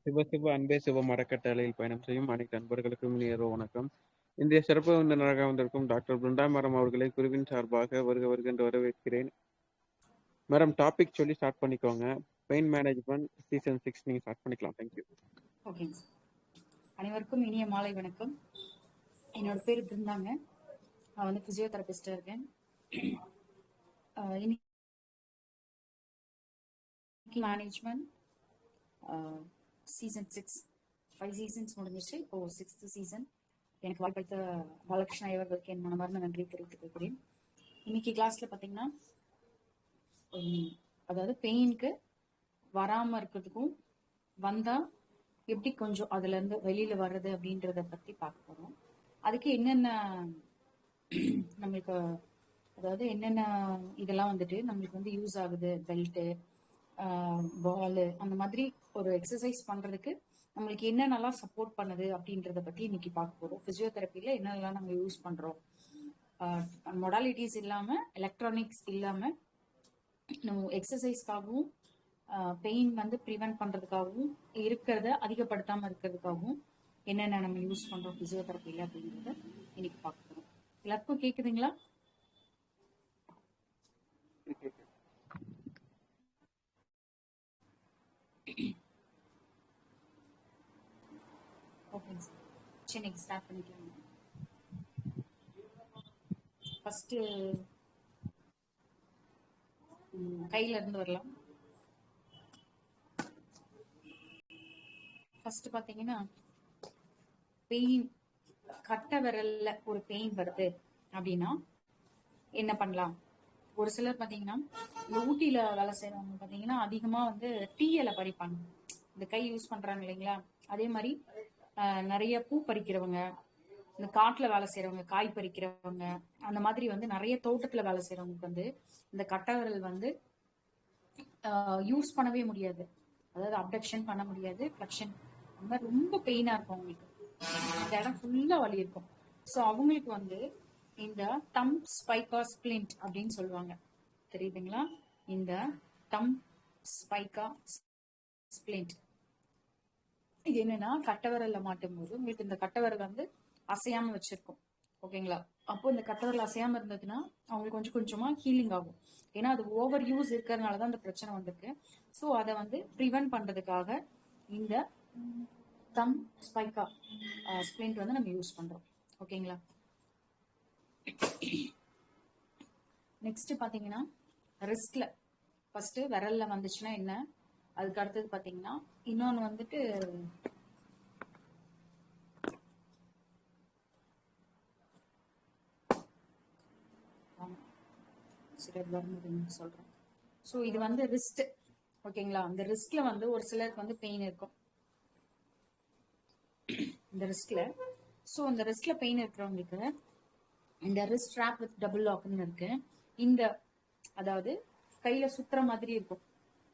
சிவ சிவ அன்பே சிவ மரக்கட்டளையில் பயணம் செய்யும் அனைத்து நண்பர்களுக்கும் இனிய வணக்கம். இன்றைய சிறப்பு விருந்தினராக வந்திருக்கும் டாக்டர் பிருந்தா மேடம் அவர்களை குருவின் சார்பாக வருக என்று வரவேற்கிறேன். மேடம் டாபிக் சொல்லி ஸ்டார்ட் பண்ணிக்கோங்க. பெயின் மேனேஜ்மெண்ட் சீசன் 6 நீங்க ஸ்டார்ட் பண்ணிக்கலாம். தேங்க்யூ. ஓகே, அனைவருக்கும் இனிய மாலை வணக்கம். என்னோட பேர் பிருந்தாங்க. நான் வந்து பிசியோதெரபிஸ்டா இருக்கேன். மேனேஜ்மெண்ட் சீசன் 6 5 சீசன்ஸ் முடிஞ்சிச்சு. இப்போ 6th சீசன். எனக்கு வாய்ப்பளித்த பாலகிருஷ்ணா அவர்களுக்கு என் மனமார்ந்த நன்றி தெரிவித்துக் கொள்கிறேன். இன்னைக்கு கிளாஸ்ல பாத்தீங்கன்னா அதாவது பெயினுக்கு வராம இருக்கிறதுக்கும் வந்தா எப்படி கொஞ்சம் அதுல இருந்து வெளியில வர்றது அப்படின்றத பத்தி பார்க்க போறோம். அதுக்கு என்னென்ன நம்மளுக்கு அதாவது என்னென்ன இதெல்லாம் வந்துட்டு நம்மளுக்கு வந்து யூஸ் ஆகுது, பெல்ட்டு, பால், அந்த மாதிரி ஒரு எக்ஸசைஸ் பண்றதுக்கு நம்மளுக்கு என்னென்னலாம் சப்போர்ட் பண்ணுது அப்படின்றத பத்தி இன்னைக்கு பார்க்க போறோம். பிசியோதெரப்பில என்னென்னலாம் நம்ம யூஸ் பண்றோம், மொடாலிட்டிஸ் இல்லாம, எலக்ட்ரானிக்ஸ் இல்லாம, நம்ம எக்ஸசைஸ்க்காகவும் பெயின் வந்து ப்ரிவென்ட் பண்றதுக்காகவும் இருக்கிறத அதிகப்படுத்தாம இருக்கிறதுக்காகவும் என்னென்ன நம்ம யூஸ் பண்றோம் பிசியோதெரப்பில அப்படின்றத இன்னைக்கு பார்க்க போறோம். எல்லாருக்கும் கேக்குதுங்களா? ஓகே சார், சரி நெக்ஸ்ட் ஸ்டார்ட் பண்ணிக்கலாம். ஃபர்ஸ்ட் கையில இருந்து வரலாம். ஃபர்ஸ்ட் பாத்தீங்கன்னா பெயின், கட்டை விரல்ல ஒரு பெயின் வருது அப்படின்னா என்ன பண்ணலாம்? ஒரு சிலர் பாத்தீங்கன்னா இந்த ஊட்டியில வேலை செய்யறவங்க பாத்தீங்கன்னா அதிகமா வந்து டீ இலை பறிப்பாங்க. இந்த கை யூஸ் பண்றாங்க இல்லைங்களா? அதே மாதிரி நிறைய பூ பறிக்கிறவங்க, இந்த காட்டுல வேலை செய்யறவங்க, காய் பறிக்கிறவங்க, அந்த மாதிரி வந்து நிறைய தோட்டத்துல வேலை செய்யறவங்களுக்கு வந்து இந்த கட்டை விரல் வந்து யூஸ் பண்ணவே முடியாது. அதாவது அப்டக்ஷன் பண்ண முடியாது, ஃபிளெக்ஷன், அந்த மாதிரி ரொம்ப பெயினா இருக்கும் அவங்களுக்கு. இந்த இடம் ஃபுல்லா வலி இருக்கும். ஸோ அவங்களுக்கு வந்து இந்த தம் ஸ்பைக்கா ஸ்பிளிண்ட் அப்படின்னு சொல்லுவாங்க. தெரியுதுங்களா? இந்த தம் ஸ்பைக்கா ஸ்பிளிண்ட் இது என்னன்னா கட்டவரல்ல மாட்டும் போது உங்களுக்கு இந்த கட்டவரல் வந்து அசையாம வச்சிருக்கும். ஓகேங்களா? அப்போ இந்த கட்டவரல் அசையாம இருந்ததுன்னா அவங்களுக்கு கொஞ்சம் கொஞ்சமா ஹீலிங் ஆகும். ஏன்னா அது ஓவர் யூஸ் இருக்கிறதுனாலதான் அந்த பிரச்சனை வந்திருக்கு. ஸோ அதை வந்து ப்ரிவென்ட் பண்றதுக்காக இந்த தம் ஸ்பைக்கா ஸ்பிளிண்ட் வந்து நம்ம யூஸ் பண்றோம். ஓகேங்களா? நெக்ஸ்ட் பாத்தீங்கன்னா ரிஸ்ட்ல ஃபர்ஸ்ட் விரல்ல வந்துச்சுன்னா என்ன, அதுக்கு அடுத்தது பாத்தீங்கன்னா இன்னொன்னு வந்துட்டு சொல்றேன். ஸோ இது வந்து ரிஸ்ட். ஓகேங்களா? அந்த ரிஸ்ட்ல வந்து ஒரு சிலருக்கு வந்து பெயின் இருக்கும் இந்த ரிஸ்ட்ல. ஸோ அந்த ரிஸ்ட்ல பெயின் இருக்கிறவங்களுக்கு இந்த ரிஸ்ட் ஸ்ட்ராப் வித் டபுள் லாக்னு இருக்கு. இந்த அதாவது கையில சுத்துற மாதிரி இருக்கும்.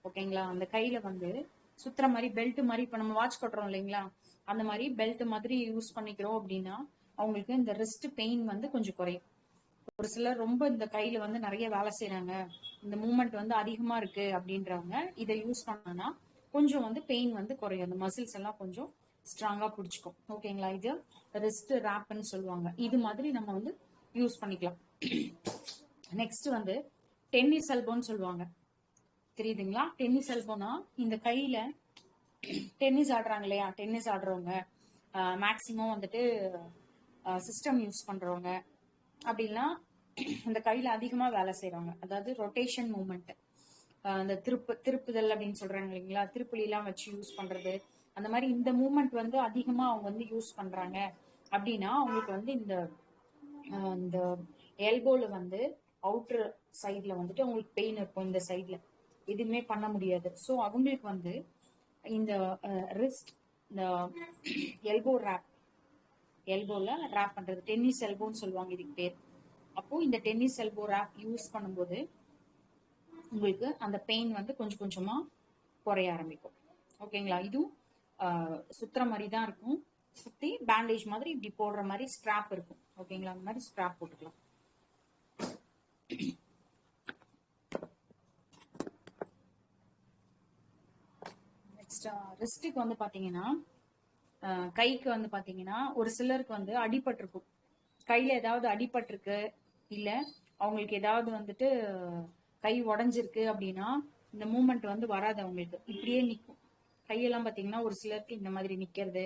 ஓகேங்களா? அந்த கையில வந்து சுத்துற மாதிரி பெல்ட் மாதிரி, இப்ப நம்ம வாட்ச் கட்டுறோம் இல்லைங்களா, அந்த மாதிரி பெல்ட் மாதிரி யூஸ் பண்ணிக்கிறோம் அப்படின்னா அவங்களுக்கு இந்த ரிஸ்ட் பெயின் வந்து கொஞ்சம் குறையும். ஒரு சிலர் ரொம்ப இந்த கையில வந்து நிறைய வேலை செய்யறாங்க, இந்த மூமெண்ட் வந்து அதிகமா இருக்கு அப்படின்றவங்க இதை யூஸ் பண்ணா கொஞ்சம் வந்து பெயின் வந்து குறையும். அந்த மசில்ஸ் எல்லாம் கொஞ்சம் ஸ்ட்ராங்கா பிடிச்சிக்கும். ஓகேங்களா? இது ரிஸ்ட் ரேப்னு சொல்லுவாங்க. இது மாதிரி நம்ம வந்து யூஸ் பண்ணிக்கலாம். நெக்ஸ்ட் வந்து டென்னிஸ் எல்போன்னு சொல்லுவாங்க. தெரியுதுங்களா? டென்னிஸ் எல்போனா இந்த கையில டென்னிஸ் ஆடுறாங்க இல்லையா, டென்னிஸ் ஆடுறவங்க மேக்சிமம் வந்துட்டு சிஸ்டம் யூஸ் பண்றவங்க அப்படின்னா இந்த கையில அதிகமா வேலை செய்யறவங்க, அதாவது ரொட்டேஷன் மூமெண்ட், அந்த திருப்புதல் அப்படின்னு சொல்றாங்க இல்லைங்களா, திருப்புலி எல்லாம் வச்சு யூஸ் பண்றது, அந்த மாதிரி இந்த மூமெண்ட் வந்து அதிகமா அவங்க வந்து யூஸ் பண்றாங்க அப்படின்னா அவங்களுக்கு வந்து இந்த எல்போல வந்து அவுட்டர் சைட்ல வந்துட்டு அவங்களுக்கு பெயின் இருக்கும். இந்த சைட்ல எதுவுமே பண்ண முடியாது. ஸோ அவங்களுக்கு வந்து இந்த ரிஸ்ட், இந்த எல்போ ரேப், எல்போல ரேப் பண்றது டென்னிஸ் எல்போன்னு சொல்லுவாங்க இதுக்கு பேர். அப்போ இந்த டென்னிஸ் எல்போ ரேப் யூஸ் பண்ணும்போது உங்களுக்கு அந்த பெயின் வந்து கொஞ்சம் கொஞ்சமா குறைய ஆரம்பிக்கும். ஓகேங்களா? இதுவும் சுத்துற மாதிரி தான் இருக்கும். சுத்தி பேண்டேஜ் மாதிரி இப்படி போடுற மாதிரி ஸ்ட்ராப் இருக்கும். ஓகேங்களா? அந்த மாதிரி ஸ்ட்ராப் போட்டுக்கலாம். நெக்ஸ்ட் ரிஸ்ட்டுக்கு வந்து பாத்தீங்கன்னா கைக்கு வந்து பாத்தீங்கன்னா ஒரு சிலருக்கு வந்து அடிபட்டிருக்கும். கையில ஏதாவது அடிபட்டிருக்கு, இல்ல அவங்களுக்கு ஏதாவது வந்துட்டு கை உடைஞ்சிருக்கு அப்படின்னா இந்த மூமெண்ட் வந்து வராது அவங்களுக்கு, இப்படியே நிக்கும். கையெல்லாம் பாத்தீங்கன்னா ஒரு சிலருக்கு இந்த மாதிரி நிக்கிறது,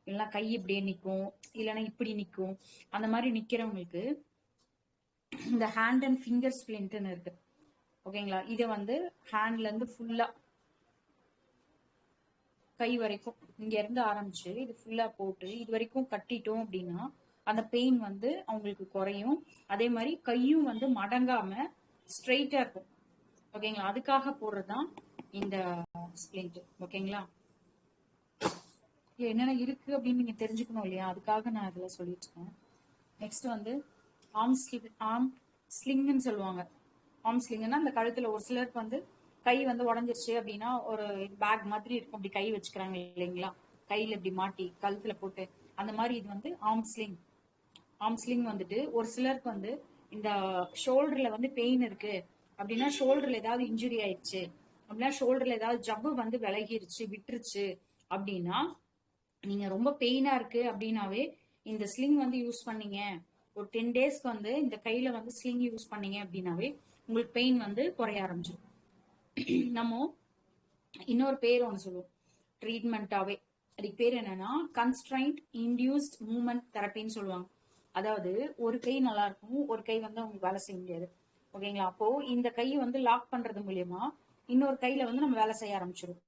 இல்லைன்னா கை இப்படியே நிக்கும், இல்லைன்னா இப்படி நிக்கும். அந்த மாதிரி நிக்கிறவங்களுக்கு இந்த ஹேண்ட் அண்ட் ஃபிங்கர் ஸ்பிளிண்ட்னு இருக்கு. ஓகேங்களா, இதை வந்து ஹேண்ட்ல இருந்து ஃபுல்லா கை வரைக்கும் இங்க இருந்து ஆரம்பிச்சு இது ஃபுல்லா போட்டு இது வரைக்கும் கட்டிட்டோம் அப்படின்னா அந்த பெயின் வந்து அவங்களுக்கு குறையும். அதே மாதிரி கையும் வந்து மடங்காம ஸ்ட்ரெயிட்டா இருக்கும். ஓகேங்களா, அதுக்காக போடுறதுதான் இந்த ஸ்பிளிண்ட். ஓகேங்களா, இதுல என்னென்ன இருக்கு அப்படின்னு நீங்க தெரிஞ்சுக்கணும் இல்லையா, அதுக்காக நான் இதுல சொல்லிட்டு இருக்கேன். நெக்ஸ்ட் வந்து ஆர்ம் ஸ்லிங்னு சொல்லுவாங்க. ஆர்ம் ஸ்லிங்னா அந்த கழுத்துல ஒரு சிலருக்கு வந்து கை வந்து உடஞ்சிருச்சு அப்படின்னா ஒரு பேக் மாதிரி இருக்கும், அப்படி கை வச்சுக்கிறாங்க இல்லைங்களா, கையில இப்படி மாட்டி கழுத்துல போட்டு, அந்த மாதிரி இது வந்து ஆர்ம் ஸ்லிங். ஆர்ம் ஸ்லிங் வந்துட்டு ஒரு சிலருக்கு வந்து இந்த ஷோல்டர்ல வந்து பெயின் இருக்கு அப்படின்னா, ஷோல்டர்ல ஏதாவது இன்ஜுரி ஆயிடுச்சு அப்படின்னா, ஷோல்டர்ல ஏதாவது ஜவ்வு வந்து விலகிருச்சு விட்டுருச்சு அப்படின்னா, நீங்க ரொம்ப பெயினா இருக்கு அப்படின்னாவே இந்த ஸ்லிங் வந்து யூஸ் பண்ணீங்க, ஒரு 10 டேஸ்க்கு வந்து இந்த கையில வந்து ஸ்லிங் யூஸ் பண்ணீங்க அப்படின்னாவே உங்களுக்கு பெயின் வந்து குறைய ஆரம்பிச்சிடும். நம்ம இன்னொரு பேர் ஒன்று சொல்லுவோம் ட்ரீட்மெண்ட்டாவே, அதுக்கு பேர் என்னன்னா கன்ஸ்ட்ரைன்ட் இன்டியூஸ்ட் மூவ்மெண்ட் தெரப்பின்னு சொல்லுவாங்க. அதாவது ஒரு கை நல்லா இருக்கும், ஒரு கை வந்து அவங்க வேலை செய்ய முடியாது. ஓகேங்களா, அப்போ இந்த கை வந்து லாக் பண்றது மூலியமா இன்னொரு கையில வந்து நம்ம வேலை செய்ய ஆரம்பிச்சிடும்.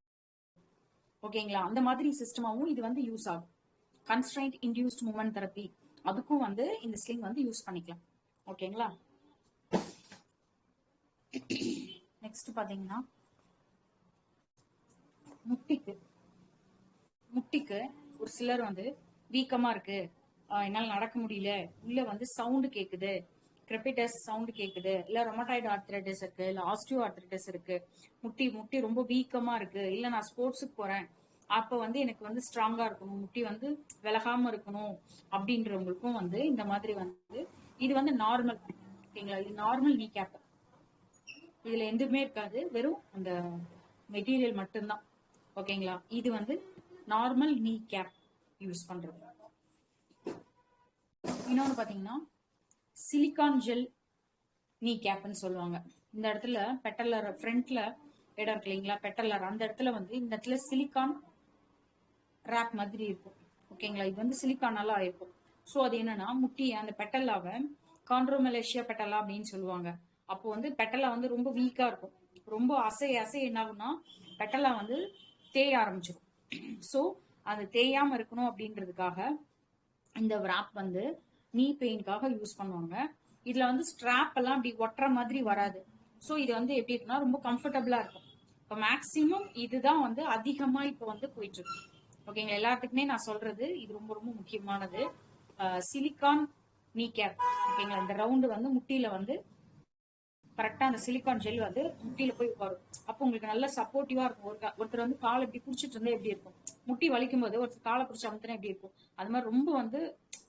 ஓகேங்களா, அந்த மாதிரி சிஸ்டமாவும் இது வந்து யூஸ் ஆகும். கன்ஸ்ட்ரைன்ட் இன்டியூஸ்ட் மூவ்மெண்ட் தெரப்பி, அதுக்கும் வந்து இந்த ஸ்லிங் வந்து யூஸ் பண்ணிக்கலாம். ஓகேங்களா, நெக்ஸ்ட் பாத்தீங்கன்னா முட்டிக்கு முட்டிக்கு ஒரு சிலர் வந்து வீக்கமா இருக்கு, என்னால நடக்க முடியல, உள்ள வந்து சவுண்டு கேக்குது, கிரெபிட்டஸ் சவுண்டு கேக்குது, இல்ல ரொமட்டாய்டு ஆர்த்ரைட்டிஸ் இருக்கு, இல்ல ஆஸ்டியோ ஆர்த்ரைட்டிஸ் இருக்கு, முட்டி முட்டி ரொம்ப வீக்கமா இருக்கு, இல்ல நான் ஸ்போர்ட்ஸுக்கு போறேன் அப்ப வந்து எனக்கு வந்து ஸ்ட்ராங்கா இருக்கணும், முட்டி வந்து விலகாம இருக்கணும் அப்படின்றவங்களுக்கும் வந்து இந்த மாதிரி வந்து இது வந்து நார்மல். ஓகேங்களா, இது நார்மல் நீ கேப். இதுல எதுவுமே இருக்காது, வெறும் அந்த மெட்டீரியல் மட்டும்தான். ஓகேங்களா, இது வந்து நார்மல் நீ கேப் யூஸ் பண்றது. இன்னொன்னு பாத்தீங்கன்னா சிலிகான் ஜெல் நீ கேப்னு சொல்லுவாங்க. இந்த இடத்துல பெட்டலர் ஃப்ரண்ட்ல இடம் இருக்கு இல்லைங்களா, பெட்டலர் அந்த இடத்துல வந்து இந்த இடத்துல சிலிகான் ரேப் மாதிரி இருக்கும். ஓகேங்களா, இது வந்து சிலிகானால ஆயிருக்கும். ஸோ அது என்னன்னா முட்டி அந்த பெட்டலாவை கான்ட்ரோமலேஷியா பெட்டலா அப்படின்னு சொல்லுவாங்க. அப்போ வந்து பெட்டலா வந்து ரொம்ப வீக்கா இருக்கும், ரொம்ப அசை அசை என்ன ஆகும்னா பெட்டலா வந்து தேய ஆரம்பிச்சிடும். ஸோ அது தேயாம இருக்கணும் அப்படின்றதுக்காக இந்த wrap வந்து நீ பெயின்காக யூஸ் பண்ணுவாங்க. இதுல வந்து ஸ்ட்ராப் எல்லாம் அப்படி ஒட்டுற மாதிரி வராது. ஸோ இது வந்து எப்படி இருக்குன்னா ரொம்ப கம்ஃபர்டபுளா இருக்கும். இப்போ மேக்சிமம் இதுதான் வந்து அதிகமா இப்போ வந்து போயிட்டு இருக்கு. ஓகேங்களா, எல்லாத்துக்குமே நான் சொல்றது இது ரொம்ப ரொம்ப முக்கியமானது, சிலிகான் நீ கேப். ஓகேங்களா, இந்த ரவுண்டு வந்து முட்டியில வந்து கரெக்டா அந்த சிலிகான் ஜெல் வந்து முட்டியில போய் உட்காரும். அப்போ உங்களுக்கு நல்ல சப்போர்ட்டிவா இருக்கும். ஒருத்தர் வந்து காலை எப்படி பிடிச்சிட்டு இருந்தா எப்படி இருக்கும், முட்டி வலிக்கும் போது ஒருத்தர் காலை பிடிச்சி அமுத்தினா எப்படி இருக்கும், அது மாதிரி ரொம்ப வந்து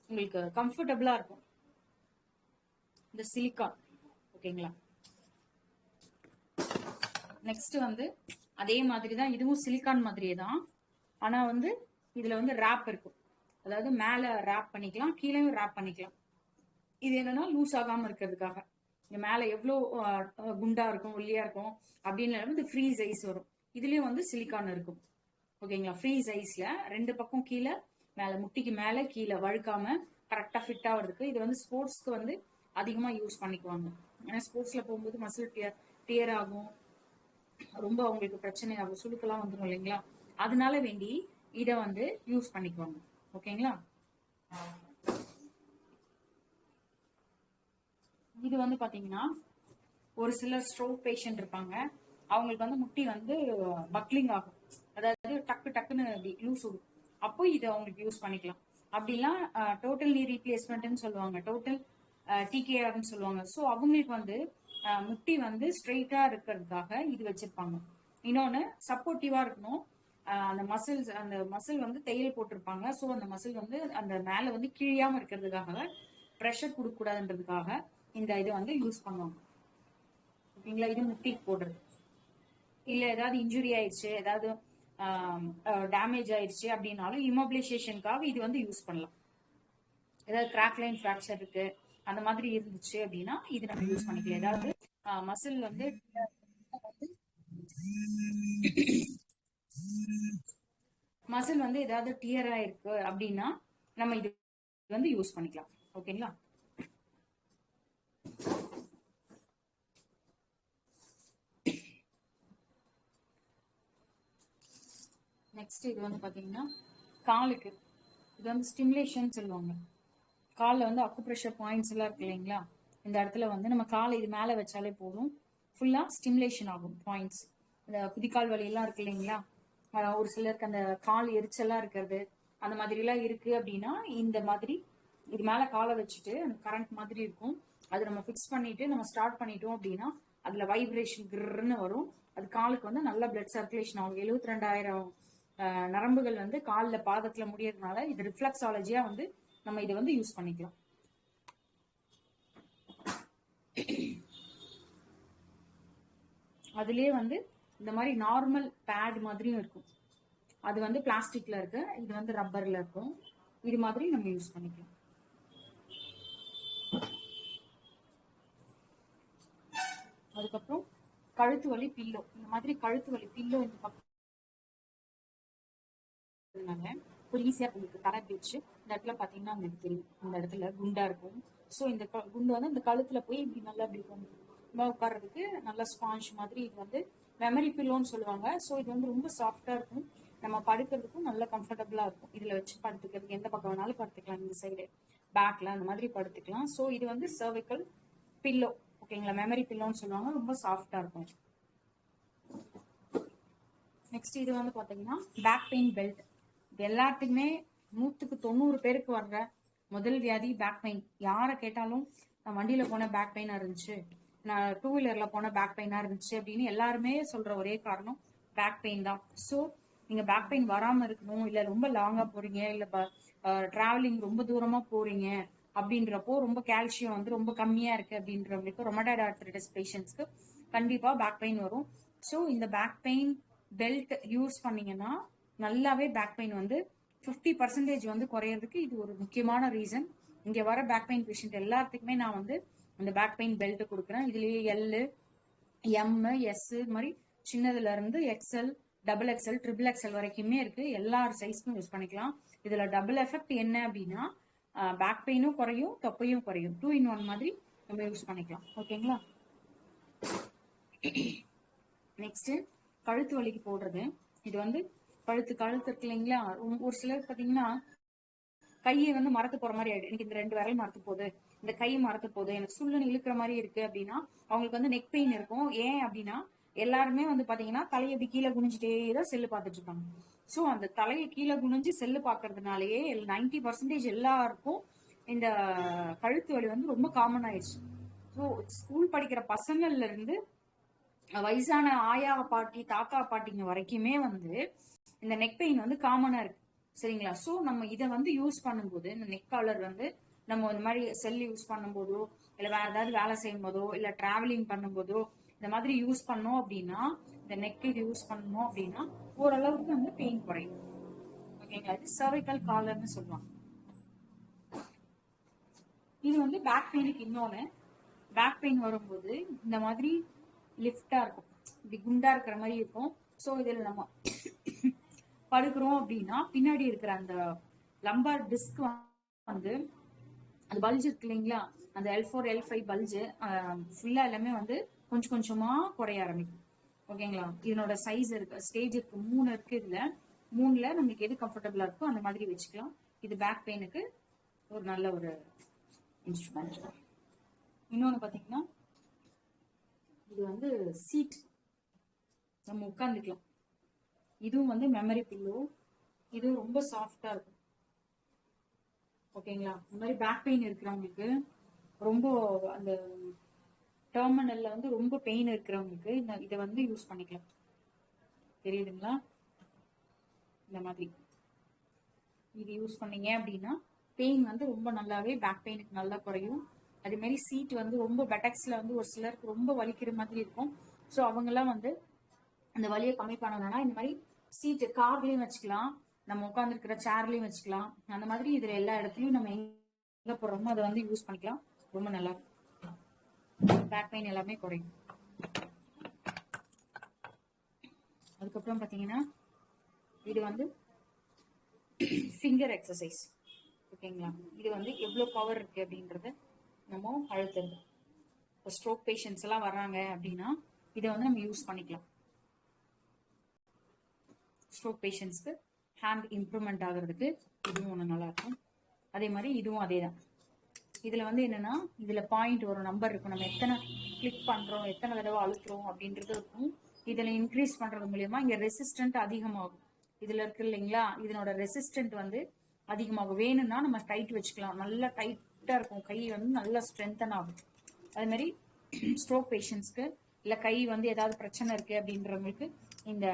உங்களுக்கு கம்ஃபர்டபுளா இருக்கும் இந்த சிலிகான். ஓகேங்களா, நெக்ஸ்ட் வந்து அதே மாதிரி தான், இதுவும் சிலிகான் மாதிரியே தான், ஆனா வந்து இதுல வந்து ரேப் இருக்கும். அதாவது மேல ரேப் பண்ணிக்கலாம், கீழேயும் ரேப் பண்ணிக்கலாம். இது என்னன்னா லூஸ் ஆகாம இருக்கிறதுக்காக. இந்த மேல எவ்வளவு குண்டா இருக்கும் ஒல்லியா இருக்கும் அப்படின்னு வந்து ஃப்ரீ சைஸ் வரும். இதுலயும் வந்து சிலிகான் இருக்கும். ஓகேங்களா, ஃப்ரீ சைஸ்ல ரெண்டு பக்கம் கீழே மேல முட்டிக்கு மேல கீழே வழுக்காம கரெக்டா ஃபிட் ஆகுறதுக்கு இது வந்து ஸ்போர்ட்ஸ்க்கு வந்து அதிகமா யூஸ் பண்ணிக்குவாங்க. ஏன்னா ஸ்போர்ட்ஸ்ல போகும்போது மசில் டியர் ஆகும், ரொம்ப அவங்களுக்கு பிரச்சனை ஆகும், சுழுக்கெல்லாம் வந்துடும் இல்லைங்களா, அதனால வேண்டி இத வந்து யூஸ் பண்ணிக்குவாங்க. ஓகேங்களா, இது வந்து பாத்தீங்கன்னா ஒரு சிலர் ஸ்ட்ரோக் பேஷண்ட் இருப்பாங்க, அவங்களுக்கு வந்து முட்டி வந்து பக்லிங் ஆகும், அதாவது டக்கு டக்குன்னு லூஸ் விடும். அப்போ இதை அவங்களுக்கு யூஸ் பண்ணிக்கலாம். அப்படிலாம் டோட்டல் நீ ரீப்ளேஸ்மெண்ட்னு சொல்லுவாங்க, டோட்டல் டிகேஆர்னு சொல்லுவாங்க. ஸோ அவங்களுக்கு வந்து முட்டி வந்து ஸ்ட்ரெயிட்டா இருக்கிறதுக்காக இது வச்சிருப்பாங்க. இன்னொன்னு சப்போர்ட்டிவா இருக்கணும், அந்த மசில் வந்து தையல் போட்டிருப்பாங்க. ஸோ அந்த மசில் வந்து அந்த மேல வந்து கிழியாம இருக்கிறதுக்காக, ப்ரெஷர் கொடுக்க கூடாதுன்றதுக்காக இந்த இதை வந்து யூஸ் பண்ணுவாங்க. ஓகேங்களா, இது முட்டிக்கு போடுறது. இல்ல ஏதாவது இன்ஜுரி ஆயிடுச்சு, ஏதாவது டேமேஜ் ஆயிடுச்சு அப்படின்னாலும் இமோபிலைசேஷனுக்காக இது வந்து யூஸ் பண்ணலாம். ஏதாவது கிராக் லைன் ஃப்ராக்சர் இருக்கு அந்த மாதிரி இருந்துச்சு அப்படின்னா இது நம்ம யூஸ் பண்ணிக்கலாம். ஏதாவது மசில் வந்து ஏதாவது டியர் ஆயிருக்கு அப்படின்னா நம்ம இது வந்து யூஸ் பண்ணிக்கலாம். ஓகேங்களா? நெக்ஸ்ட் இது வந்து பாத்தீங்கன்னா காலுக்கு இது வந்து ஸ்டிமுலேஷன் சொல்லுவாங்க. காலில் வந்து அக்குப்ரெஷர் பாயிண்ட்ஸ் எல்லாம் இருக்கு இல்லைங்களா? இந்த இடத்துல வந்து நம்ம காலை இது மேலே வச்சாலே போதும், ஃபுல்லா ஸ்டிமுலேஷன் ஆகும் பாயிண்ட்ஸ். இந்த குதிக்கால் வலி எல்லாம் இருக்கு இல்லைங்களா? ஒரு சிலருக்கு அந்த கால் எரிச்சலா இருக்கிறது அந்த மாதிரி எல்லாம் இருக்கு அப்படின்னா இந்த மாதிரி இது மேல காலை வச்சுட்டு அந்த கரண்ட் மாதிரி இருக்கும், அது நம்ம ஃபிக்ஸ் பண்ணிட்டு நம்ம ஸ்டார்ட் பண்ணிட்டோம் அப்படின்னா அதுல வைப்ரேஷன் கிர்ன்னு வரும். அது காலுக்கு வந்து நல்ல பிளட் சர்க்குலேஷன் ஆகும். 72,000 நரம்புகள் வந்து காலில் பாதத்துல முடியறதுனால இது ரிஃப்ளெக்ஸாலஜியா வந்து நம்ம இதை வந்து யூஸ் பண்ணிக்கலாம். அதுலயே வந்து இந்த மாதிரி நார்மல் பேட் மாதிரியும் இருக்கும், அது வந்து பிளாஸ்டிக்ல இருக்கு, இது வந்து ரப்பர்ல இருக்கும். இது மாதிரி நம்ம யூஸ் பண்ணிக்கலாம். அதுக்கப்புறம் கழுத்து வலி பில்லோ, இந்த மாதிரி கழுத்து வலி பில்லோ இந்த பக்கம் ஒரு ஈஸியா உங்களுக்கு தலை பிடிச்சு இந்த இடத்துல பாத்தீங்கன்னா உங்களுக்கு தெரியும், இந்த இடத்துல குண்டா இருக்கும். ஸோ இந்த குண்டு வந்து இந்த கழுத்துல போய் இப்படி நல்லா இப்படி உட்கார்றதுக்கு நல்ல ஸ்பாஞ்ச் மாதிரி இது வந்து மெமரி பில்லோன்னு சொல்லுவாங்க. ஸோ இது வந்து ரொம்ப சாஃப்டா இருக்கும், நம்ம படுக்கிறதுக்கும் நல்ல கம்ஃபர்டபுளா இருக்கும். இதுல வச்சு படுத்துக்கிறதுக்கு எந்த பக்கம் வேணாலும் படுத்துக்கலாம், இந்த சைடு பேக்ல அந்த மாதிரி படுத்துக்கலாம். ஸோ இது வந்து சர்விக்கல் பில்லோ. ஓகேங்களா? மெமரி பில்லோன்னு சொல்லுவாங்க, ரொம்ப சாஃப்டா இருக்கும். நெக்ஸ்ட் இது வந்து பாத்தீங்கன்னா பேக் பெயின் பெல்ட். எல்லாத்துக்குமே 100% பேருக்கு வர்ற முதல் வியாதி பேக் பெயின். யாரை கேட்டாலும் நான் வண்டியில போன பேக் பெயினா இருந்துச்சு, நான் 2 வீலர்ல போன பேக் பெயினா இருந்துச்சு அப்படின்னு எல்லாருமே சொல்ற ஒரே காரணம் பேக் பெயின் தான். ஸோ நீங்க பேக் பெயின் வராம இருக்கணும், இல்ல ரொம்ப லாங்கா போறீங்க, இல்ல டிராவலிங் ரொம்ப தூரமா போறீங்க அப்படின்றப்போ ரொம்ப கால்சியம் வந்து ரொம்ப கம்மியா இருக்கு அப்படின்றவங்களுக்கு, ரொமடாய்டு ஆர்த்ரைட்டிஸ் பேஷண்ட்ஸ்க்கு கண்டிப்பா பேக் பெயின் வரும். ஸோ இந்த பேக் பெயின் பெல்ட் யூஸ் பண்ணீங்கன்னா நல்லாவே பேக் பெயின் வந்து 50% வந்து குறையறதுக்கு இது ஒரு முக்கியமான ரீசன். இங்க வர பேக் பெயின் பேஷண்ட் எல்லாத்துக்குமே நான் வந்து அந்த பேக் பெயின் பெல்ட் கொடுக்குறேன். இதுலயே எல், எம், எஸ் மாதிரி சின்னதுல இருந்து XL, double XL, triple XL வரைக்குமே இருக்கு. எல்லா சைஸ்க்கும் யூஸ் பண்ணிக்கலாம். இதுல டபுள் எஃபெக்ட் என்ன அப்படின்னா பேக் பெயினும் குறையும், தொப்பையும் குறையும். 2 in 1 மாதிரி நம்ம யூஸ் பண்ணிக்கலாம். ஓகேங்களா? நெக்ஸ்ட் கழுத்து வலிக்கு போடுறது. இது வந்து கழுத்து இருக்கு இல்லைங்களா? ஒரு சிலர் பாத்தீங்கன்னா கையை வந்து மரத்து போற மாதிரி ஆயிடும், எனக்கு இந்த 2 விரல் மரத்து போகுது, இந்த கை மரத்து போகுது, எனக்கு சுள்ளுன்னு இழுக்கிற மாதிரி இருக்கு அப்படின்னா அவங்களுக்கு வந்து நெக் பெயின் இருக்கும். ஏன் அப்படின்னா எல்லாருமே வந்து பாத்தீங்கன்னா தலையை இப்படி கீழே குனிஞ்சிட்டே தான் செல்லு பார்த்துட்டு இருப்பாங்க. ஸோ அந்த தலையை கீழே குனிஞ்சு செல்லு பாக்குறதுனாலயே 90% எல்லாருக்கும் இந்த கழுத்து வலி வந்து ரொம்ப காமன் ஆயிடுச்சு. ஸோ ஸ்கூல் படிக்கிற பசங்கள்ல இருந்து வயசான ஆயா பாட்டி, தாத்தா பாட்டிங்க வரைக்குமே வந்து இந்த நெக் பெயின் வந்து காமனா இருக்கு. சரிங்களா? ஸோ நம்ம இதை வந்து யூஸ் பண்ணும்போது இந்த நெக் காலர் வந்து நம்ம இந்த மாதிரி செல் யூஸ் பண்ணும்போதோ, இல்ல வேற ஏதாவது வேலை செய்யும் போதோ, இல்ல டிராவலிங் பண்ணும்போதோ இந்த மாதிரி யூஸ் பண்ணோம் அப்படின்னா, இந்த நெக் இது யூஸ் பண்ணோம் அப்படின்னா ஓரளவுக்கு வந்து பெயின் குறையும். ஓகேங்களா? இது சர்வைக்கல் காலர்னு சொல்லுவாங்க. இது வந்து பேக் பெயினுக்கு இன்னொன்னு, பேக் பெயின் வரும்போது இந்த மாதிரி லிஃப்டா இருக்கும், இப்படி குண்டா இருக்கிற மாதிரி இருக்கும். ஸோ இதில் நம்ம படுக்கிறோம் அப்படின்னா பின்னாடி இருக்கிற அந்த லம்பார் டிஸ்க் வந்து அந்த பல்ஜ் இருக்கு இல்லைங்களா? அந்த L4 L5 பல்ஜ் ஃபுல்லா எல்லாமே வந்து கொஞ்சம் கொஞ்சமா குறைய ஆரம்பிக்கும். ஓகேங்களா? இதனோட சைஸ் இருக்கு, ஸ்டேஜ் இருக்கு, 3 இருக்கு. இதுல 3ல நமக்கு எது கம்ஃபர்டபுளா இருக்கோ அந்த மாதிரி வச்சுக்கலாம். இது பேக் பெயினுக்கு ஒரு நல்ல ஒரு இன்ஸ்ட்ருமெண்ட். இன்னொன்னு பாத்தீங்கன்னா இது வந்து சீட், நம்ம உட்காந்துக்கலாம். இதுவும் வந்து மெமரி பில்லோ, இது ரொம்ப சாஃப்டா இருக்கும். ஓகேங்களா? இந்த மாதிரி பேக் பெயின் இருக்கிறவங்களுக்கு, ரொம்ப அந்த டெர்மினல்ல வந்து ரொம்ப பெயின் இருக்கிறவங்களுக்கு இதை வந்து யூஸ் பண்ணிக்கலாம். தெரியுதுங்களா? இந்த மாதிரி இது யூஸ் பண்ணீங்க அப்படின்னா பெயின் வந்து ரொம்ப நல்லாவே பேக் பெயினுக்கு நல்லா குறையும். அதே மாதிரி சீட் வந்து ரொம்ப பெட்டக்ஸ்ல வந்து ஒரு சிலருக்கு ரொம்ப வலிக்கிற மாதிரி இருக்கும். ஸோ அவங்கெல்லாம் வந்து அந்த வலியை கம்மி பண்ணணும்னா இந்த மாதிரி சீட்டு கார்லயும் வச்சுக்கலாம், நம்ம உட்காந்துருக்கிற சேர்லயும் வச்சுக்கலாம். அந்த மாதிரி இதுல எல்லா இடத்துலயும் நம்ம எங்க போடுறோமோ அதை வந்து யூஸ் பண்ணிக்கலாம். ரொம்ப நல்லா பேக் பெயின் எல்லாமே குறையும். அதுக்கப்புறம் பாத்தீங்கன்னா இது வந்து ஃபிங்கர் எக்ஸசைஸ். ஓகேங்களா, இது வந்து எவ்வளவு பவர் இருக்கு அப்படின்றத நம்ம அழுத்துறது. இப்போ ஸ்ட்ரோக் பேஷண்ட்ஸ் எல்லாம் வர்றாங்க அப்படின்னா இதை வந்து நம்ம யூஸ் பண்ணிக்கலாம். ஸ்ட்ரோக் பேஷண்ட்ஸ்க்கு ஹேண்ட் இம்ப்ரூவ்மெண்ட் ஆகுறதுக்கு இதுவும் ஒன்று நல்லா இருக்கும். அதே மாதிரி இதுவும் அதே தான். இதுல வந்து என்னன்னா இதுல பாயிண்ட் ஒரு நம்பர் இருக்கும், நம்ம எத்தனை கிளிக் பண்றோம், எத்தனை தடவை அழுத்துறோம் அப்படின்றது இருக்கும். இதுல இன்க்ரீஸ் பண்றது மூலியமா இங்க ரெசிஸ்டன்ட் அதிகமாகும். இதுல இருக்கு இல்லைங்களா, இதனோட ரெசிஸ்டன்ட் வந்து அதிகமாகும். வேணும்னா நம்ம டைட் வச்சுக்கலாம், நல்லா டைட்டா இருக்கும், கை வந்து நல்லா ஸ்ட்ரென்தன் ஆகும். அதே மாதிரி ஸ்ட்ரோக் பேஷண்ட்ஸ்க்கு இல்ல கை வந்து ஏதாவது பிரச்சனை இருக்கு அப்படின்றவங்களுக்கு இந்த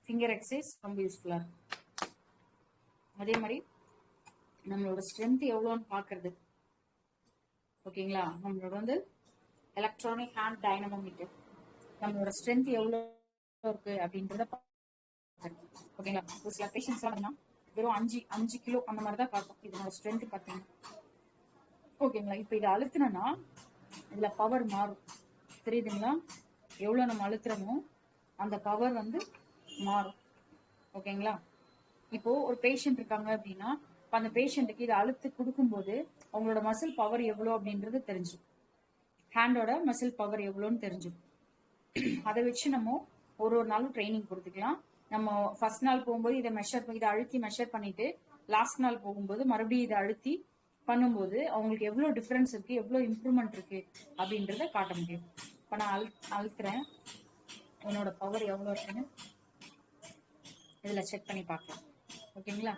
ஃபிங்கர் எக்ஸசைஸ் ரொம்ப யூஸ்ஃபுல்லா இருக்கும். அதே மாதிரி நம்மளோட ஸ்ட்ரென்த் எவ்வளோன்னு பாக்குறது. ஓகேங்களா, நம்மளோட வந்து எலக்ட்ரானிக் ஹேண்ட் டைனமோமீட்டர் நம்மளோட ஸ்ட்ரென்த் எவ்வளோ இருக்கு அப்படின்றத. ஓகேங்களா, ஒரு சில பேஷண்ட்ஸ் எல்லாம் வெறும் 5 கிலோ அந்த மாதிரி தான் காட்டும் இதனோட ஸ்ட்ரென்த் பார்த்தீங்கன்னா. ஓகேங்களா, இப்போ இதை அழுத்தினா இதுல பவர் மாறும், தெரியுதுங்களா? எவ்வளவு நம்ம அழுத்துறோமோ அந்த பவர் வந்து மாறும். ஓகேங்களா, இப்போ ஒரு பேஷண்ட் இருக்காங்க அப்படின்னா அந்த பேஷண்ட்டுக்கு இதை அழுத்து கொடுக்கும்போது அவங்களோட மசில் பவர் எவ்வளோ அப்படின்றது தெரிஞ்சிடும். ஹேண்டோட மசில் பவர் எவ்வளோன்னு தெரிஞ்சிடும். அதை வச்சு நம்ம ஒரு நாளும் ட்ரைனிங் கொடுத்துக்கலாம். நம்ம ஃபர்ஸ்ட் நாள் போகும்போது இதை அழுத்தி மெஷர் பண்ணிட்டு லாஸ்ட் நாள் போகும்போது மறுபடியும் இதை அழுத்தி பண்ணும்போது அவங்களுக்கு எவ்வளவு டிஃபரன்ஸ் இருக்கு, எவ்வளவு இம்ப்ரூவ்மெண்ட் இருக்கு அப்படின்றத காட்ட முடியும். இப்ப நான் அழுத்துறேன், என்னோட பவர் எவ்வளவு இருக்குன்னு இதுல செக் பண்ணி பார்க்கலாம். ஓகேங்களா,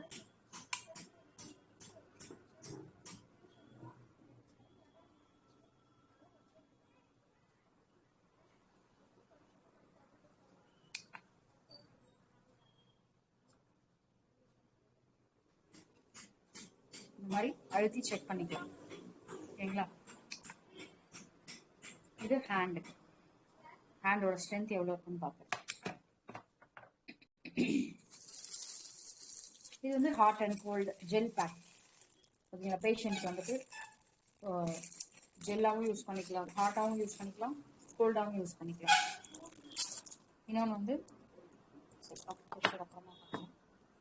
இந்த மாதிரி அழுத்தி செக் பண்ணிக்கலாம். ஓகேங்களா, இது ஹேண்டோட ஸ்ட்ரென்த் எவ்வளவு இருக்குன்னு பார்க்கலாம். இது வந்து hot and cold gel pack. ஓகேங்களா, பேஷண்ட் வந்துட்டு ஜெல்லாவும் யூஸ் பண்ணிக்கலாம், ஹாட்டாகவும் யூஸ் பண்ணிக்கலாம், கோல்டாகவும் யூஸ் பண்ணிக்கலாம். இன்னொன்று வந்து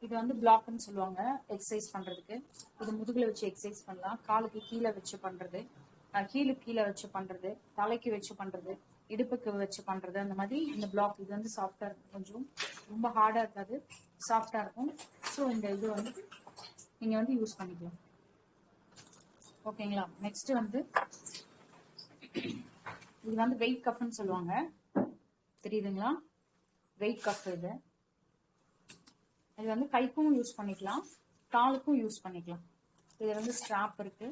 இது வந்து பிளாக்னு சொல்லுவாங்க எக்ஸசைஸ் பண்றதுக்கு. இது முதுகுல வச்சு எக்ஸசைஸ் பண்ணலாம், காலுக்கு கீழே வச்சு பண்றது, ஹீலுக்கு கீழே வச்சு பண்றது, தலைக்கு வச்சு பண்றது, இடுப்புக்கு வச்சு பண்றது. அந்த மாதிரி இந்த பிளாக் இது வந்து சாஃப்டா இருக்கும், கொஞ்சம் ரொம்ப ஹார்டா இருக்காது, சாஃப்டா இருக்கும். ஸோ இந்த இது வந்து நீங்க வந்து யூஸ் பண்ணிக்கலாம். ஓகேங்களா, நெக்ஸ்ட் வந்து இது வந்து வெயிட் கஃப்னு சொல்லுவாங்க, தெரியுதுங்களா? வெயிட் கஃப் இது வந்து கைக்கும் யூஸ் பண்ணிக்கலாம், காலுக்கும் யூஸ் பண்ணிக்கலாம். இது வந்து ஸ்ட்ராப் இருக்கு,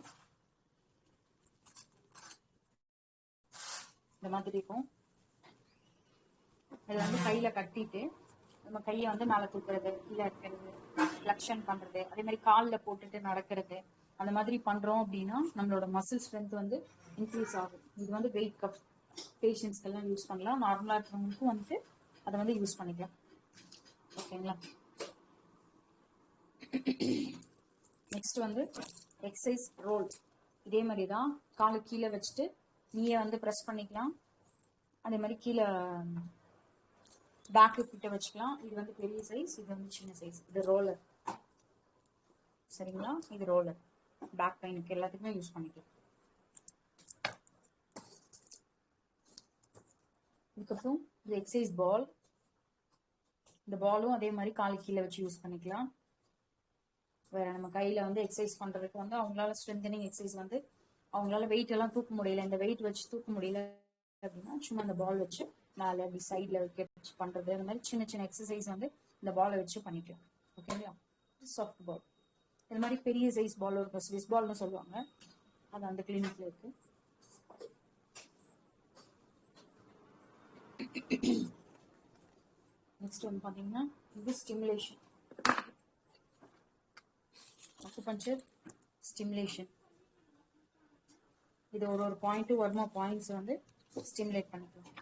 இந்த மாதிரி இருக்கும். இது வந்து கையில கட்டிட்டு நம்ம கையை வந்து மேல தூக்குறது, கீழே இருக்கிறது, ஃபிளெக்ஷன் பண்றது, அதே மாதிரி காலில் போட்டுட்டு நடக்கிறது, அந்த மாதிரி பண்றோம் அப்படின்னா நம்மளோட மசில் ஸ்ட்ரென்த் வந்து இன்க்ரீஸ் ஆகும். இது வந்து வெயிட் கப் பேஷண்ட்ஸ்க்கெல்லாம் யூஸ் பண்ணலாம், நார்மலா இருக்கிறவங்களுக்கும் வந்துட்டு அதை வந்து யூஸ் பண்ணிக்கலாம். ஓகேங்களா, நெக்ஸ்ட் வந்து எக்ஸசைஸ் ரோல். இதே மாதிரி தான் காலு கீழே வச்சுட்டு நீயே வந்து ப்ரெஸ் பண்ணிக்கலாம். அதே மாதிரி கீழே பேக்கு கிட்ட வச்சுக்கலாம். இது வந்து பெரிய சைஸ், இது வந்து சின்ன சைஸ். இது ரோலர், சரிங்களா? இது ரோலர் பேக் பெயினுக்கு எல்லாத்துக்குமே யூஸ் பண்ணிக்கலாம். இதுக்கப்புறம் இது எக்ஸசைஸ் பால். இந்த பாலும் அதே மாதிரி காலு கீழே வச்சு யூஸ் பண்ணிக்கலாம். வேற நம்ம கையில வந்து எக்ஸசைஸ் பண்றதுக்கு வந்து அவங்களால ஸ்ட்ரென்தனிங் எக்ஸசைஸ் வந்து அவங்களால வெயிட் எல்லாம் தூக்க முடியல, இந்த வெயிட் வச்சு தூக்க முடியல அப்படின்னா சும்மா அந்த பால் வச்சு மேலே அப்படி சைட்ல வச்சு பண்றது, அந்த மாதிரி சின்ன சின்ன எக்ஸசைஸ் வந்து இந்த பாலை வச்சு பண்ணிக்கலாம். ஓகேங்களா, சாஃப்ட் பால். இந்த மாதிரி பெரிய சைஸ் பால் இருக்கும், ஸ்விஸ் பால்னு சொல்லுவாங்க, அது அந்த கிளினிக்ல இருக்கு. நெக்ஸ்ட் வந்து பாத்தீங்கன்னா இது ஸ்டிமுலேஷன், அக்குபஞ்சர் ஸ்டிமுலேஷன். இது ஒரு பாயிண்ட் வருமா பாயிண்ட்ஸ் வந்து ஸ்டிமுலேட் பண்ணிக்கலாம்.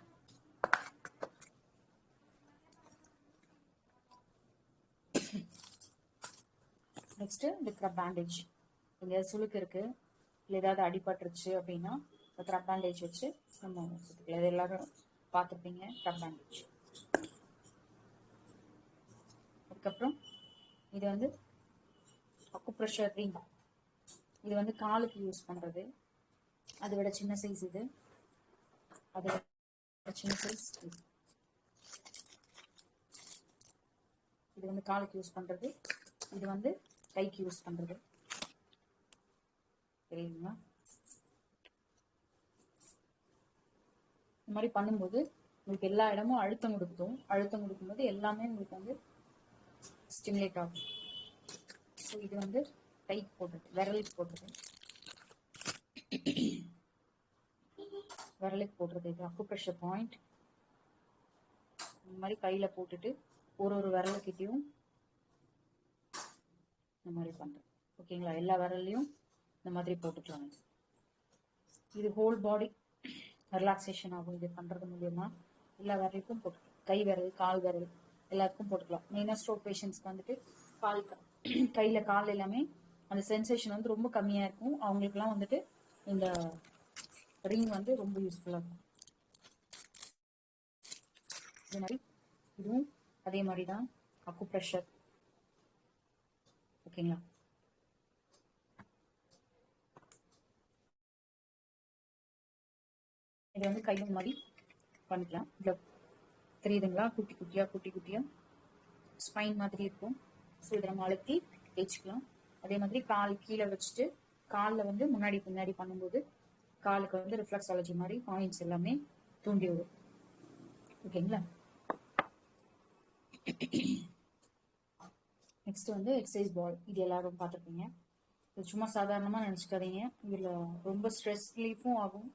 நெக்ஸ்ட் இந்த கிரப் பேண்டேஜ். இங்க சுளுக்கு இருக்கு, இல்லை ஏதாவது அடிபட்டுருச்சு அப்படின்னா கிரப் பேண்டேஜ் வச்சு நம்ம இது எல்லாரும் பார்த்துருப்பீங்க. கிரப் பேண்டேஜ். அதுக்கப்புறம் இது வந்து அக்குப்ரெஷர் ரிங். இது வந்து காலுக்கு யூஸ் பண்றது. அதை விட சின்ன சைஸ் இது, அதை விட சின்ன சைஸ் இது வந்து காலுக்கு யூஸ் பண்றது, இது வந்து கைக்கு யூஸ் பண்றது. தெரியுங்களா? இந்த மாதிரி பண்ணும்போது உங்களுக்கு எல்லா இடமும் அழுத்தம் கொடுக்கும். அழுத்தம் கொடுக்கும்போது எல்லாமே உங்களுக்கு வந்து ஸ்டிமுலேட் ஆகும். ஸோ இது வந்து கைக்கு போடுறது, விரலுக்கு போடுறது, விரலுக்கு போடுறது. இது அக்குப்ரெஷர் பாயிண்ட். இந்த மாதிரி கையில போட்டுட்டு ஒரு ஒரு விரலுக்கிட்டையும் இந்த மாதிரி பண்றது. ஓகேங்களா? எல்லா விரல்லையும் இந்த மாதிரி போட்டுக்கலாம். இது ஹோல் பாடி ரிலாக்ஸேஷன் ஆகும். இது பண்றது மூலியமா எல்லா விரலுக்கும் போட்டுக்கலாம். கை விரல், கால் விரல் எல்லாத்துக்கும் போட்டுக்கலாம். மெயினா ஸ்ட்ரோக் பேஷண்ட்ஸ்க்கு வந்துட்டு கால் கையில கால் எல்லாமே அந்த சென்சேஷன் வந்து ரொம்ப கம்மியா இருக்கும். அவங்களுக்குலாம் வந்துட்டு இந்த ரிங் வந்து ரொம்ப யூஸ்ஃபுல்லா இருக்கும். இதே மாதிரி இதுவும் அதே மாதிரி தான் அக்குப்ரெஷர். ஓகேங்களா? இது வந்து கையும் மாதிரி பண்ணிக்கலாம். இதுல தெரியுதுங்களா? குட்டி குட்டியா குட்டி குட்டியா ஸ்பைன் மாதிரி இருக்கும். ஸோ இதை நம்ம அழுத்தி தேய்ச்சிக்கலாம். அதே மாதிரி கால் கீழே வச்சுட்டு காலில் வந்து முன்னாடி பின்னாடி பண்ணும்போது காலுக்கு வந்து ரிஃப்ளெக்ஸாலஜி மாதிரி பாயிண்ட்ஸ் எல்லாமே தூண்டி விடும். ஓகேங்களா? நெக்ஸ்ட் வந்து எக்ஸசைஸ் பால். இது எல்லாரும் பார்த்துருப்பீங்க. இது சும்மா சாதாரணமாக நினச்சிக்காதீங்க. இதில் ரொம்ப ஸ்ட்ரெஸ் ரிலீஃபும் ஆகும்.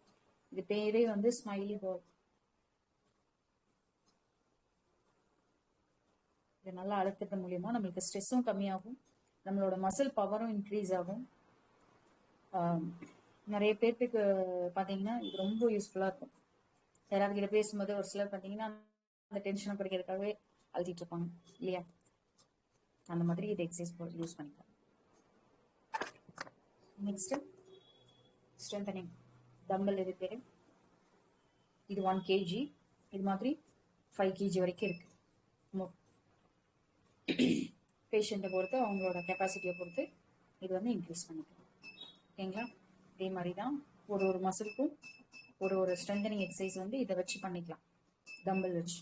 இது பேரே வந்து ஸ்மைலி பால். இது நல்லா அழுத்தது மூலியமா நம்மளுக்கு ஸ்ட்ரெஸ்ஸும் கம்மியாகும், நம்மளோட மசில் பவரும் இன்க்ரீஸ் ஆகும். நிறைய பேர்த்துக்கு பார்த்தீங்கன்னா இது ரொம்ப யூஸ்ஃபுல்லாக இருக்கும். யாராவது கிட்ட பேசும்போது ஒரு சிலர் பார்த்தீங்கன்னா அந்த டென்ஷனை குறைக்கிறதுக்காகவே அழுத்திட்டு இருப்பாங்க இல்லையா? அந்த மாதிரி இது எக்ஸசைஸ் பால் யூஸ் பண்ணிக்கலாம். Next strengthening dumbbell. இது பேரு, இது 1 kg. இது மாதிரி 5 kg வரைக்கும் இருக்கு. பேஷண்ட்டை பொறுத்து அவங்களோட கெப்பாசிட்டியை பொறுத்து இது வந்து இன்க்ரீஸ் பண்ணிக்கலாம். ஓகேங்களா? இதே மாதிரி தான் ஒரு ஒரு மசிலுக்கும் ஒரு ஒரு ஸ்ட்ரென்தனிங் எக்ஸசைஸ் வந்து இதை வச்சு பண்ணிக்கலாம், டம்பல் வச்சு.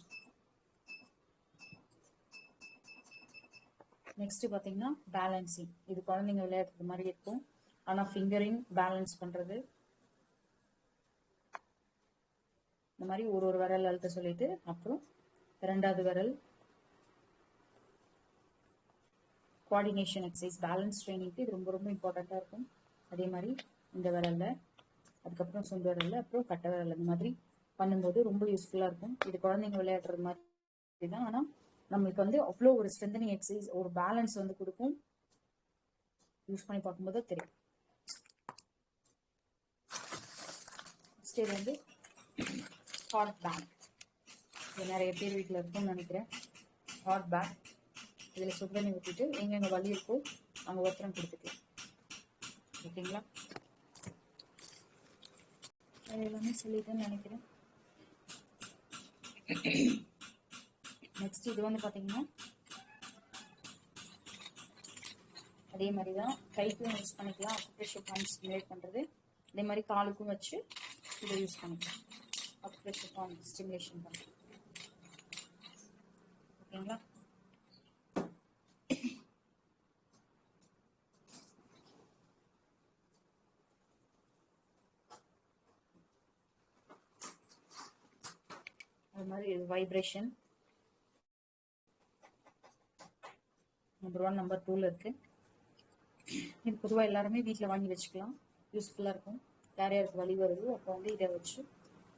நெக்ஸ்ட் பார்த்தீங்கன்னா பேலன்சிங். இது குழந்தைங்க விளையாடுறது மாதிரி இருக்கும். ஆனால் ஃபிங்கரிங் பேலன்ஸ் பண்ணுறது. இந்த மாதிரி ஒரு ஒரு விரல் அழுத்த சொல்லிட்டு அப்புறம் 2வது விரல் கோஆர்டினேஷன் எக்ஸசைஸ், பேலன்ஸ் ட்ரைனிங்க்கு இது ரொம்ப ரொம்ப இம்பார்ட்டண்ட்டாக இருக்கும். அதே மாதிரி இந்த விரல்ல, அதுக்கப்புறம் சுண்டு விரல்ல, அப்புறம் கட்டை விரல், இந்த மாதிரி பண்ணும்போது ரொம்ப யூஸ்ஃபுல்லாக இருக்கும். இது குழந்தைங்க விளையாடுறது மாதிரி தான். ஆனால் நம்மளுக்கு வந்து அவ்வளோ ஒரு ஸ்ட்ரென்தனிங் எக்ஸசைஸ், ஒரு பேலன்ஸ் வந்து கொடுக்கும். யூஸ் பண்ணி பார்க்கும்போது தெரியும். நெக்ஸ்ட் இது வந்து ஹாட் பேக். இது நிறைய பேர் வீட்டில் இருக்கும்னு நினைக்கிறேன். Hot pack. இதில் சுடுதண்ணி ஊற்றிட்டு எங்கெங்கே வலி இருக்கோ அங்கே ஒருத்தரம் கொடுத்துக்கலாம். ஓகேங்களா? அது எல்லாமே சொல்லிட்டேன்னு நினைக்கிறேன். நெக்ஸ்ட் இது வந்து பார்த்தீங்கன்னா அதே மாதிரி தான் கைக்கும் யூஸ் பண்ணிக்கலாம். அக்குப்ரெஷர் பாயிண்ட் ஸ்டிமுலேட் பண்ணுறது. அதே மாதிரி காலுக்கும் வச்சு இதை யூஸ் பண்ணிக்கலாம். அக்குப்ரெஷர் பாயிண்ட் ஸ்டிமுலேஷன் பண்ணுறது. ஓகேங்களா? அது மாதிரி இது வைப்ரேஷன் நம்பர் 1, நம்பர் 2ல இருக்கு. இது பொதுவாக எல்லாருமே வீட்டில் வாங்கி வச்சுக்கலாம், யூஸ்ஃபுல்லாக இருக்கும். யார் யாருக்கு வலி வருதோ அப்போ வந்து இதை வச்சு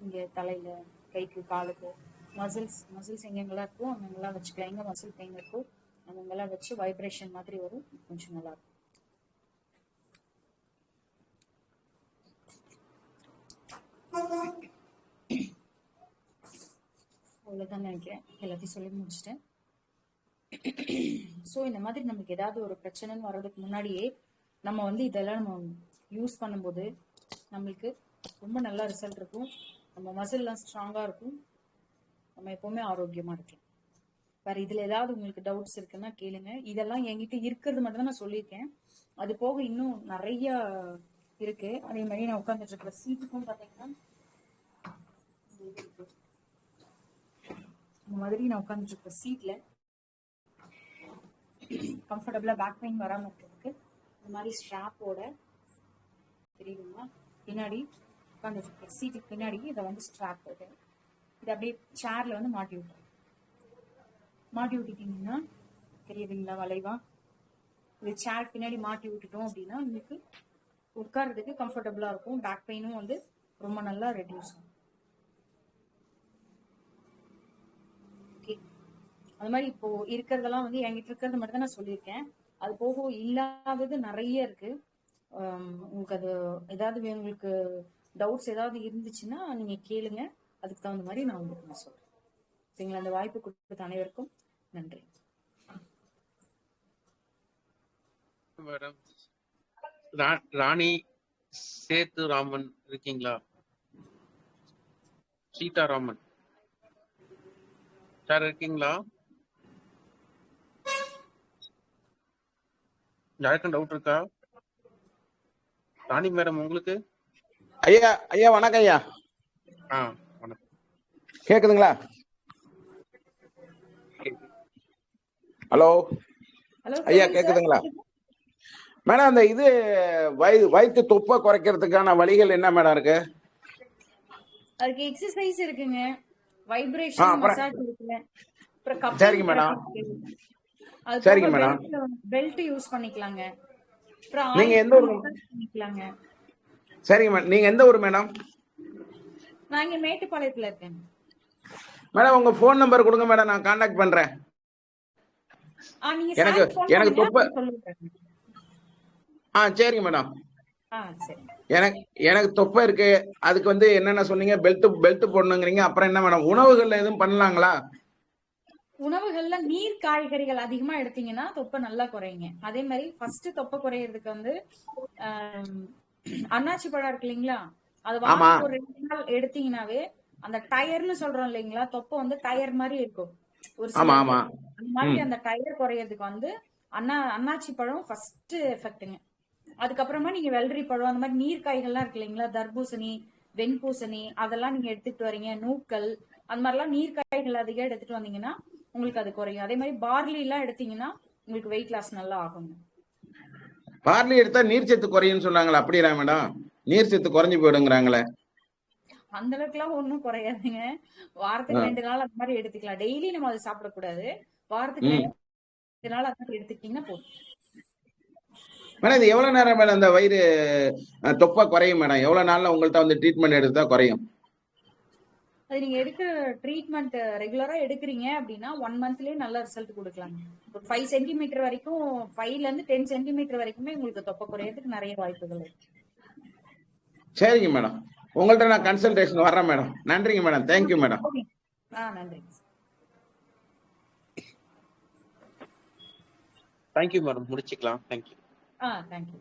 இங்கே தலையில், கைக்கு, காலுக்கு மசில்ஸ் எங்கெங்கெல்லாம் இருக்கோ அங்கெங்கெல்லாம் வச்சுக்கலாம். எங்கே மசில் பெயின் இருக்கோ அங்கெங்கெல்லாம் வச்சு வைப்ரேஷன் மாதிரி வரும். கொஞ்சம் நல்லாயிருக்கும். அவ்வளோதான் நினைக்கிறேன். எல்லாத்தையும் சொல்லி முடிச்சிட்டேன். ஸோ இந்த மாதிரி நமக்கு ஏதாவது ஒரு பிரச்சனைன்னு வர்றதுக்கு முன்னாடியே நம்ம வந்து இதெல்லாம் நம்ம யூஸ் பண்ணும்போது நம்மளுக்கு ரொம்ப நல்ல ரிசல்ட் இருக்கும். நம்ம மசில்லாம் ஸ்ட்ராங்கா இருக்கும். நம்ம எப்பவுமே ஆரோக்கியமா இருக்கலாம். வேற இதுல ஏதாவது உங்களுக்கு டவுட்ஸ் இருக்குன்னா கேளுங்க. இதெல்லாம் என்கிட்ட இருக்கிறது மட்டும் தான் நான் சொல்லியிருக்கேன். அது போக இன்னும் நிறைய இருக்கு. அதே மாதிரி நான் உட்காந்துட்டு இருக்கிற சீட்டுக்கும் பாத்தீங்கன்னா இந்த மாதிரி நான் உட்காந்துட்டு இருக்கிற சீட்ல கம்ஃபர்டபுளா பேக் பெயின் வராம இருக்கிறதுக்கு இந்த மாதிரி ஸ்ட்ராப்போட தெரியுதுங்களா பின்னாடி உட்காந்துட்டு இருக்கிற சீட்டுக்கு பின்னாடி இதை வந்து ஸ்ட்ராப் போட்டு இதை அப்படியே சேர்ல வந்து மாட்டி விட்டுட்டீங்கன்னா தெரியுதுங்களா வளைவா இது சேர் பின்னாடி மாட்டி விட்டுட்டோம் அப்படின்னா உங்களுக்கு உட்கார்றதுக்கு கம்ஃபர்டபுளா இருக்கும். பேக் பெயினும் வந்து ரொம்ப நல்லா ரெடியூஸ் ஆகும். ஓகே, அது மாதிரி இப்போ இருக்கிறதெல்லாம் வந்து என்கிட்ட இருக்கிறது மட்டும் தான் நான் சொல்லியிருக்கேன். அது போக இல்லாதது நிறைய இருக்கு. உங்களுக்கு அது ஏதாவது உங்களுக்கு டவுட்ஸ் ஏதாவது இருந்துச்சுன்னா நீங்க கேளுங்க. அதுக்கு தகுந்த மாதிரி நான் உங்களுக்கு நான் சொல்றேன். சரிங்களா? அந்த வாய்ப்பு கொடுத்த அனைவருக்கும் நன்றி. மேடம் ராணி சேதுராமன் இருக்கீங்களா? சீதாராமன் சார் இருக்கீங்களா? யாருக்கும் டவுட் இருக்கா? ராணி மேடம் உங்களுக்கு? ஐயா ஐயா வணக்கம் ஐயா. வணக்கம். கேக்குதுங்களா? ஹலோ ஐயா கேக்குதுங்களா? மேடம் அந்த இது வயிற்று தொப்பை குறைக்கிறதுக்கான வழிகள் என்ன மேடம் இருக்கு? அதுக்கு எக்ஸசைஸ் இருக்குங்க, வைப்ரேஷன் மசாஜ் இருக்குங்க. அப்புறம் சரிங்க மேடம். அது சரிங்க போக மேடம். பெல்ட் யூஸ் பண்ணிக்கலாங்க. அப்புறம் நீங்க எந்த ஊர் பண்ணிக்கலாங்க. சரிங்க மேடம். நீங்க எந்த ஊர் மேடம்? நான் இங்க மேட்டுப்பாளையத்துல இருக்கேன். மேடம் உங்க போன் நம்பர் கொடுங்க மேடம், நான் கான்டாக்ட் பண்றேன். நீங்க எனக்கு தொப்பை சரிங்க மேடம். சரி. எனக்கு தொப்பை இருக்கு. அதுக்கு வந்து என்னென்ன சொன்னீங்க? பெல்ட் போடணுங்கிறீங்க. அப்புறம் என்ன மேடம்? உணவுகள்ல எதுவும் பண்ணலாங்களா? உணவுகள்ல நீர் காய்கறிகள் அதிகமா எடுத்தீங்கன்னா தொப்பை நல்லா குறையுங்க. அதே மாதிரி ஃபர்ஸ்ட் தொப்பை குறையறதுக்கு வந்து அன்னாச்சி பழம் இருக்கு இல்லைங்களா, அது வாரத்துக்கு ஒரு 2 நாள் எடுத்தீங்கன்னாவே அந்த டயர்னு சொல்றோம் இல்லைங்களா, தொப்பை வந்து டயர் மாதிரி இருக்கும் ஒரு சில அந்த மாதிரி அந்த டயர் குறையறதுக்கு வந்து அன்னாச்சி பழம் ஃபர்ஸ்ட் எஃபெக்ட்டுங்க. அதுக்கப்புறமா நீங்க வெள்ளரி பழம் அந்த மாதிரி நீர் காய்கள்லாம் இருக்கு இல்லைங்களா, தர்பூசணி, வெண்பூசணி அதெல்லாம் நீங்க எடுத்துட்டு வரீங்க, நூக்கல் அந்த மாதிரிலாம் நீர் காய்கள் அதிகம் எடுத்துட்டு வந்தீங்கன்னா உங்களுக்கு அது குறையும். அதே மாதிரி பார்லி எல்லாம் எடுத்தீங்கன்னா உங்களுக்கு வெயிட் லாஸ் நல்லா ஆகும். பார்லி எடுத்தா நீர் சத்து குறையும் சொன்னாங்களா? அப்படியா மேடம்? நீர் சத்து குறைஞ்சு போயிடுங்கிறாங்களே. அந்த அளவுக்கு எல்லாம் ஒண்ணும் குறையாதுங்க. வாரத்துக்கு 2 நாள் அந்த மாதிரி எடுத்துக்கலாம். டெய்லி நம்ம அதை சாப்பிடக்கூடாது. வாரத்துக்கு 2 நாள் அந்த மாதிரி எடுத்துக்கிட்டீங்கன்னா போதும். மேடம் இது எவ்வளவு நேரம் மேடம் அந்த வயிறு தொப்பை குறையும் மேடம்? எவ்வளவு நாள்ல உங்கள்ட்ட வந்து ட்ரீட்மெண்ட் எடுத்தா குறையும்? அது நீங்க எடுக்கிற ட்ரீட்மெண்ட் ரெகுலரா எடுக்கிறீங்க அப்படின்னா 1 மந்த்லயே நல்ல ரிசல்ட் கொடுக்கலாம். ஒரு 5 சென்டிமீட்டர் வரைக்கும் 5ல இருந்து 10 சென்டிமீட்டர் வரைக்குமே உங்களுக்கு தொப்பை குறையறதுக்கு நிறைய வாய்ப்புகள் இருக்கு. சரிங்க மேடம், உங்கள்ட்ட நான் கன்சல்டேஷன் வர்றேன் மேடம். நன்றிங்க மேடம். Thank you madam. நன்றி. Thank you madam. முடிச்சுக்கலாம். தேங்க்யூ. தேங்க்யூ.